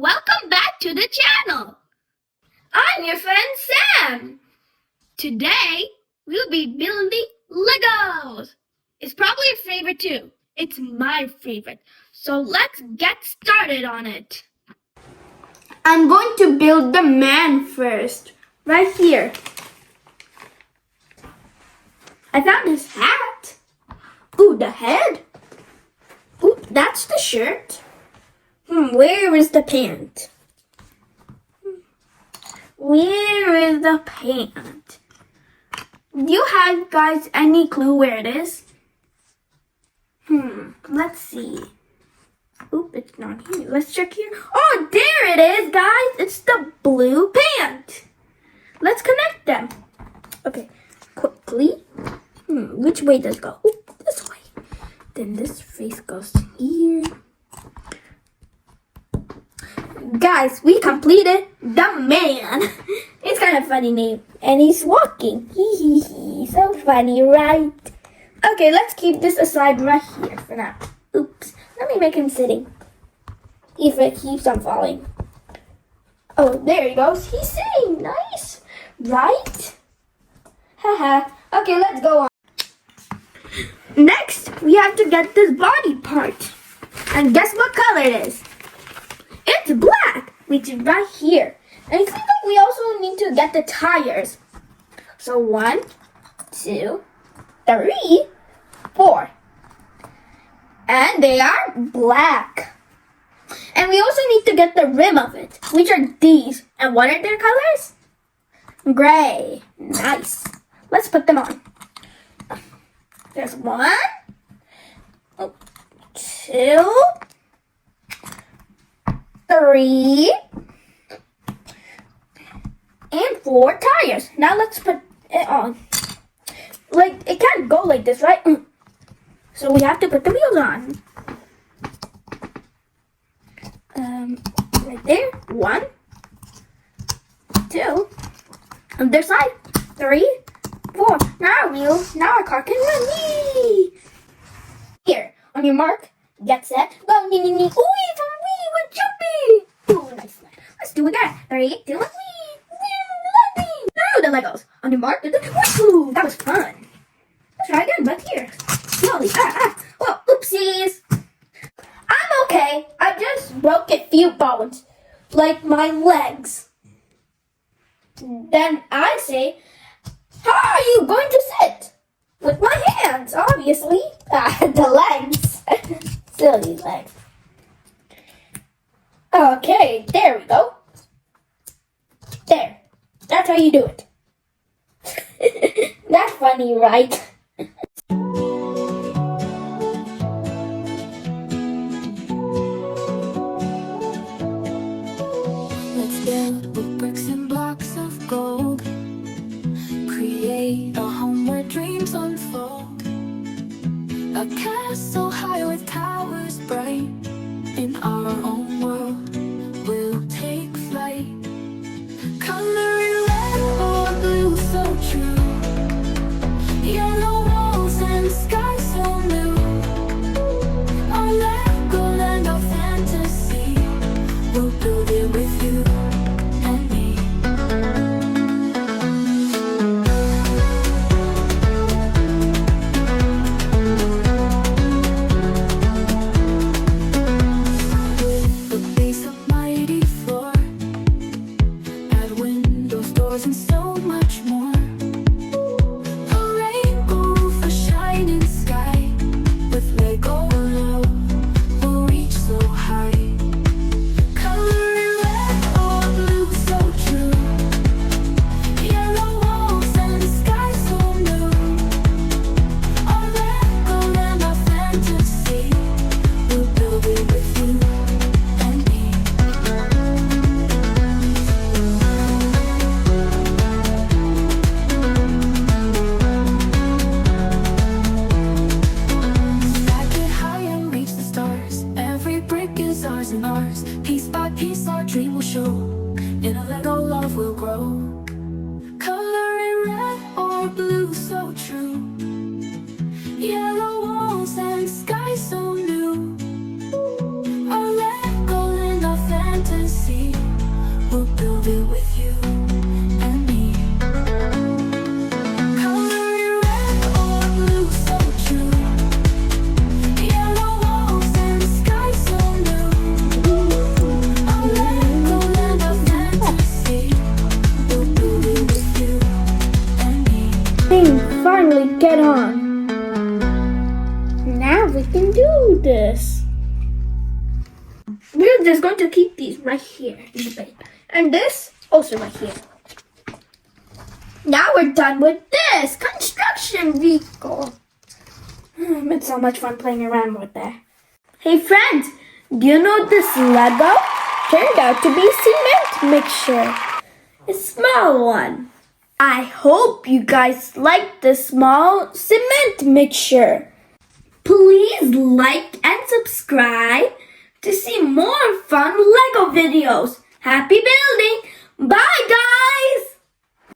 Welcome back to the channel. I'm your friend Sam. Today, we'll be building Legos. It's probably your favorite too. It's my favorite. So let's get started on it. I'm going to build the man first, right here. I found his hat. Ooh, the head. Ooh, that's the shirt. Where is the pant? Where is the pant? Do you have guys any clue where it is? Let's see. Oop, it's not here. Let's check here. Oh, there it is, guys. It's the blue pant. Let's connect them. Okay, quickly. Which way does it go? Oop, this way. Then this face goes here. Guys, we completed the man. It's kind of a funny name. And he's walking. So funny, right? Okay, let's keep this aside right here for now. Oops. Let me make him sitting. If it keeps on falling. Oh, there he goes. He's sitting. Nice. Right? Haha. Okay, let's go on. Next, we have to get this body part. And guess what color it is? It's black, which is right here. And it seems like we also need to get the tires. So 1, 2, 3, 4. And they are black. And we also need to get the rim of it, which are these. And what are their colors? Gray. Nice. Let's put them on. There's 1, 2, 3, and 4 tires. Now let's put it on. Like, it can't go like this, right? So we have to put the wheels on. Right there. 1, 2. On their side. 3, 4. Now our wheels. Now our car can run. Yee! Here, on your mark, get set, go. Ooh, even we're jumping. Ooh, nice. Let's do it again. 3, 2, 1. Through the Legos. On your mark, ooh, that was fun. Let's try again, but here. Slowly. Oh, oopsies. I'm okay. I just broke a few bones, like my legs. Then I say, how are you going to sit? With my hands, obviously. The legs. Silly legs. Okay, there we go. There. That's how you do it. That's funny, right? Let's build with bricks and blocks of gold. Create a home where dreams unfold. A castle high with towers bright. In our own world, we'll take flight. Coloring red or blue, so true. Yellow walls and sky so new. Our Lego land of fantasy. We'll build it with you and me. With a base of mighty floor, add windows, doors, and so much more. A rainbow roof, a shining sky. With Lego love, we'll reach so high. Coloring red or blue, so true. Yellow walls and sky so new. Our Lego land of fantasy. We'll build it with you and me. Stack it high and reach the stars. Every brick is ours and ours. Piece by piece our dream will show. In a Lego love will grow. Coloring red or blue, so true. Yellow walls and sky so new. Our Lego land of fantasy. I'm just going to keep these right here in the base. And this also right here. Now we're done with this construction vehicle. It's so much fun playing around with that. Hey friends, do you know this Lego turned out to be cement mixture? A small one. I hope you guys like the small cement mixture. Please like and subscribe to see more fun Lego videos. Happy building! Bye!